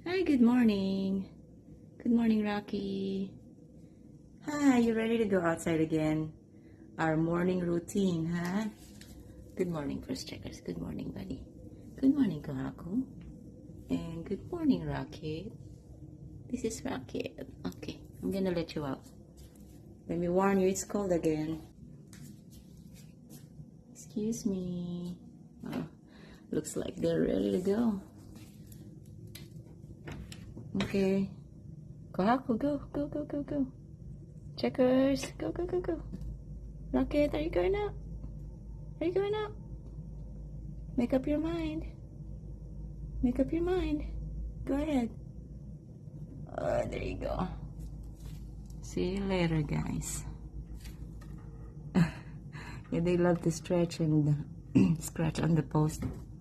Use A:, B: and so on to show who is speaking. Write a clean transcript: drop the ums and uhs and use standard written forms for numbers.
A: Hi, good morning. Good morning, Rocky. Hi, you ready to go outside again? Our morning routine, huh? Good morning, first checkers. Good morning, buddy. Good morning, Kahaku. And good morning, Rocket. This is Rocket. Okay, I'm gonna let you out. Let me warn you, it's cold again. Excuse me. Oh, looks like they're ready to go. Okay. Kahaku, go, go, go, go, go. Checkers, go, go, go, go. Rocket, are you going out? Are you going out? Make up your mind. Make up your mind. Go ahead. There you go. See you later, guys. Yeah, they love to stretch and scratch on the post.